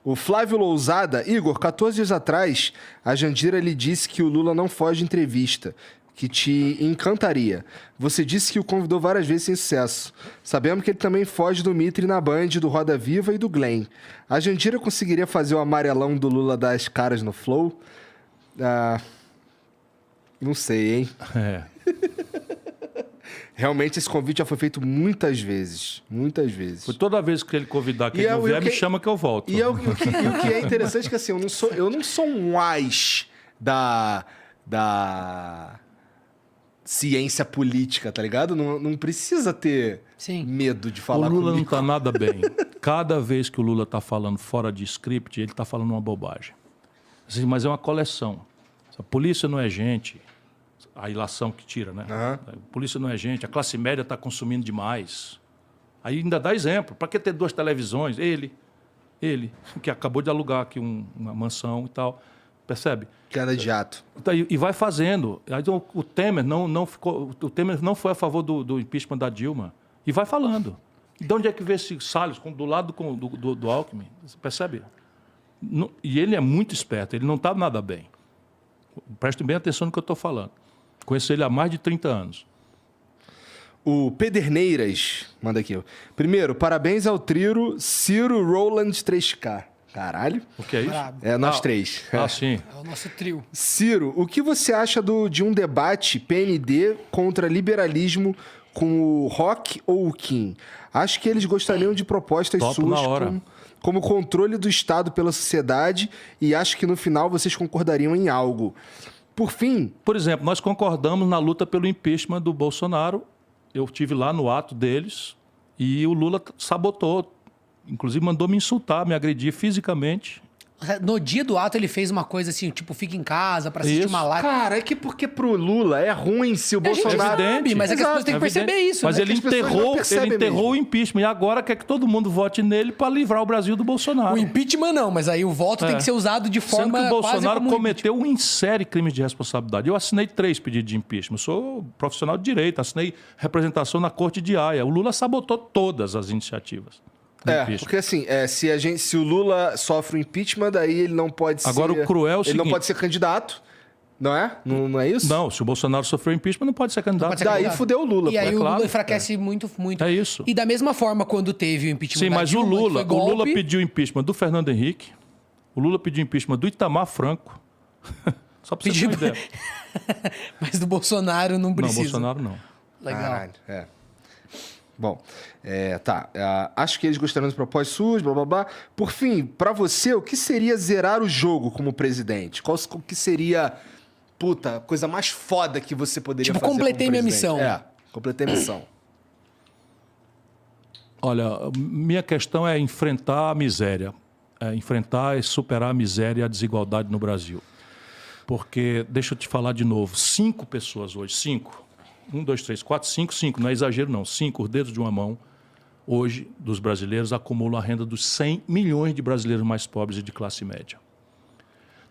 O Flávio Lousada, Igor, 14 dias atrás, a Jandira lhe disse que o Lula não foge de entrevista, que te encantaria. Você disse que o convidou várias vezes sem sucesso. Sabemos que ele também foge do Mitre na Band, do Roda Viva e do Glenn. A Jandira conseguiria fazer o amarelão do Lula das caras no Flow? Não sei, hein? Realmente esse convite já foi feito muitas vezes. Muitas vezes. Por toda vez que ele convidar que ele não vier, me chama que eu volto. E o que é interessante é que assim, eu não sou um ás da ciência política, tá ligado? Não precisa ter medo de falar comigo. O Lula não tá nada bem. Cada vez que o Lula tá falando fora de script, ele tá falando uma bobagem. Assim, mas é uma coleção. A polícia não é gente. A ilação que tira, né? A polícia não é gente. A classe média está consumindo demais. Aí ainda dá exemplo. Para que ter 2 televisões? Ele, que acabou de alugar aqui uma mansão e tal. Percebe? Que anda de jato. E vai fazendo. Aí o Temer o Temer não foi a favor do impeachment da Dilma. E vai falando. De onde é que vê esse Salles do lado do Alckmin? Você percebe? E ele é muito esperto. Ele não está nada bem. Prestem bem atenção no que eu estou falando. Conheço ele há mais de 30 anos. O Pederneiras manda aqui. Primeiro, parabéns ao trio Ciro Roland 3K. Caralho. O que é isso? Brabo. É nós três. Sim. É o nosso trio. Ciro, o que você acha de um debate PND contra liberalismo com o Rock ou o Kim? Acho que eles gostariam de propostas Topo suas na hora. como controle do Estado pela sociedade e acho que no final vocês concordariam em algo. Por fim... Por exemplo, nós concordamos na luta pelo impeachment do Bolsonaro. Eu estive lá no ato deles e o Lula sabotou. Inclusive mandou me insultar, me agredir fisicamente. No dia do ato ele fez uma coisa assim, tipo, fica em casa pra assistir uma live. Cara, é que porque pro Lula é ruim se o Bolsonaro... evidente. Mas é que as pessoas têm que perceber isso. Mas né? ele enterrou o impeachment. E agora quer que todo mundo vote nele para livrar o Brasil do Bolsonaro. O impeachment não, mas aí o voto tem que ser usado de forma... Sendo que o Bolsonaro quase cometeu em série crimes de responsabilidade. Eu assinei 3 pedidos de impeachment. Eu sou profissional de direito, assinei representação na Corte de Haia. O Lula sabotou todas as iniciativas. Porque assim, se o Lula sofre o impeachment, daí ele não pode ser... Agora, o cruel é o ele seguinte... não pode ser candidato, não é? Não é isso? Não, se o Bolsonaro sofreu impeachment, não pode ser candidato. pode ser Daí candidato. fudeu o Lula. E aí o claro. Lula enfraquece muito. É isso. E da mesma forma, quando teve o impeachment Sim, da mas Dilma, o que foi golpe, Lula pediu impeachment do Fernando Henrique, o Lula pediu impeachment do Itamar Franco. Só pra você ter uma ideia. Mas do Bolsonaro não precisa. Não, Bolsonaro não. Legal. Caralho, Bom, tá. Acho que eles gostariam dos propósitos suas, blá, blá, blá. Por fim, pra você, o que seria zerar o jogo como presidente? O que seria, coisa mais foda que você poderia fazer completei como minha presidente? missão. Completei a missão. Olha, minha questão é enfrentar a miséria. Enfrentar e superar a miséria e a desigualdade no Brasil. Porque, deixa eu te falar de novo, 5 pessoas hoje, 5... 1, 2, 3, 4, 5, não é exagero não, 5, os dedos de uma mão, hoje, dos brasileiros, acumulam a renda dos 100 milhões de brasileiros mais pobres e de classe média.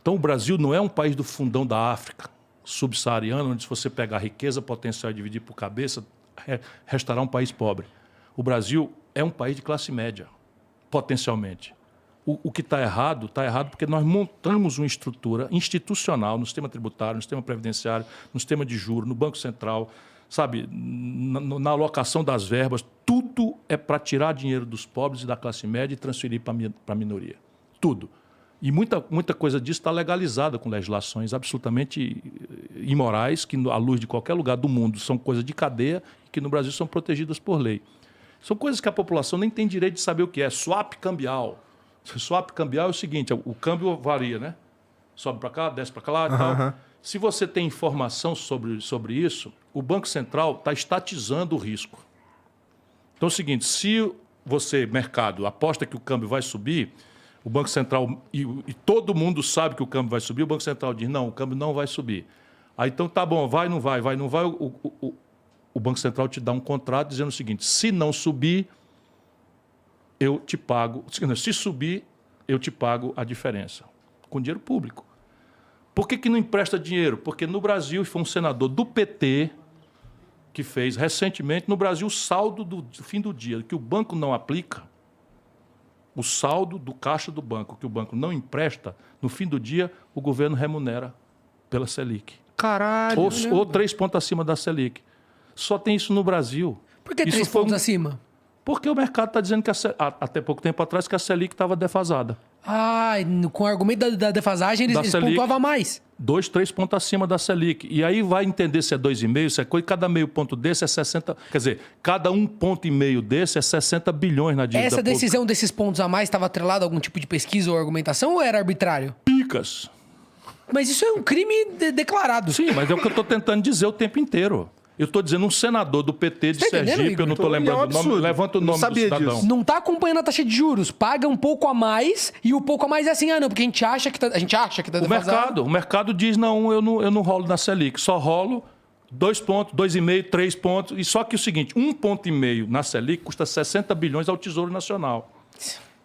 Então, o Brasil não é um país do fundão da África subsaariana, onde se você pegar a riqueza potencial e dividir por cabeça, restará um país pobre. O Brasil é um país de classe média, potencialmente. O que está errado porque nós montamos uma estrutura institucional no sistema tributário, no sistema previdenciário, no sistema de juros, no Banco Central, sabe, na alocação das verbas. Tudo é para tirar dinheiro dos pobres e da classe média e transferir para a minoria. Tudo. E muita coisa disso está legalizada com legislações absolutamente imorais, que, à luz de qualquer lugar do mundo, são coisas de cadeia e que no Brasil são protegidas por lei. São coisas que a população nem tem direito de saber o que é. Swap cambial. Swap cambial é o seguinte, o câmbio varia, né? Sobe para cá, desce para lá e tal. Se você tem informação sobre isso, o Banco Central está estatizando o risco. Então é o seguinte, se você, mercado, aposta que o câmbio vai subir, o Banco Central, e todo mundo sabe que o câmbio vai subir, o Banco Central diz, não, o câmbio não vai subir. Aí então tá bom, vai, não vai, o Banco Central te dá um contrato dizendo o seguinte, se não subir, eu te pago, se subir, eu te pago a diferença, com dinheiro público. Por que não empresta dinheiro? Porque no Brasil, foi um senador do PT que fez recentemente, no Brasil, o saldo do fim do dia, que o banco não aplica, o saldo do caixa do banco, que o banco não empresta, no fim do dia, o governo remunera pela Selic. Caralho. Ou 3 pontos acima da Selic. Só tem isso no Brasil. Por que Isso 3 foi pontos acima? Porque o mercado está dizendo que até pouco tempo atrás que a Selic estava defasada. Ah, com o argumento da defasagem, eles pontuavam mais. 2, 3 pontos acima da Selic. E aí vai entender se é 2,5, se é coisa. Cada meio ponto desse é 60. Quer dizer, cada 1,5 ponto desse é 60 bilhões na dívida Essa pública. decisão desses pontos a mais estava atrelada a algum tipo de pesquisa ou argumentação ou era arbitrário? Picas. Mas isso é um crime declarado. Sim, mas é o que eu estou tentando dizer o tempo inteiro. Eu estou dizendo um senador do PT de Você tá entendendo, Sergipe, Igor? eu não estou lembrando o nome, levanta o nome do cidadão. Não tá acompanhando a taxa de juros, paga um pouco a mais e o pouco a mais é assim, porque a gente acha que tá defasado. O mercado diz, não, eu não rolo na Selic, só rolo 2 pontos, 2,5, 3 pontos. E só que o seguinte, 1,5 ponto na Selic custa 60 bilhões ao Tesouro Nacional.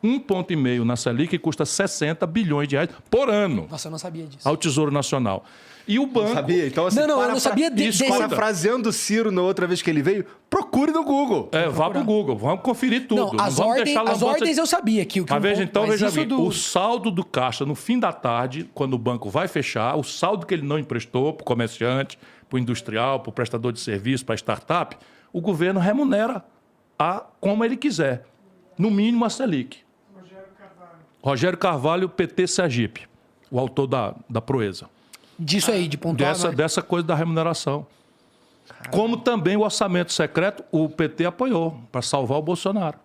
1,5 ponto na Selic custa 60 bilhões de reais por ano. Nossa, eu não sabia disso. Ao Tesouro Nacional. E o banco... Não sabia? Então, assim, eu não sabia desse... Parafraseando o Ciro na outra vez que ele veio, procure no Google. Vá pro Google, vamos conferir tudo. Não, as ordens eu sabia. Mas veja, então, veja bem, o saldo do caixa no fim da tarde, quando o banco vai fechar, o saldo que ele não emprestou para o comerciante, para o industrial, para o prestador de serviço, para a startup, o governo remunera como ele quiser. No mínimo a Selic. Rogério Carvalho, PT Sergipe, o autor da proeza. Disso aí, de pontuar. Dessa coisa da remuneração. Caramba. Como também o orçamento secreto, o PT apoiou para salvar o Bolsonaro.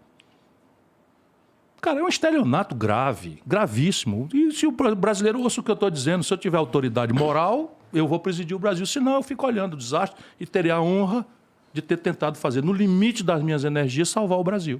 Cara, é um estelionato grave, gravíssimo. E se o brasileiro ouça o que eu estou dizendo, se eu tiver autoridade moral, eu vou presidir o Brasil. Senão eu fico olhando o desastre e terei a honra de ter tentado fazer, no limite das minhas energias, salvar o Brasil.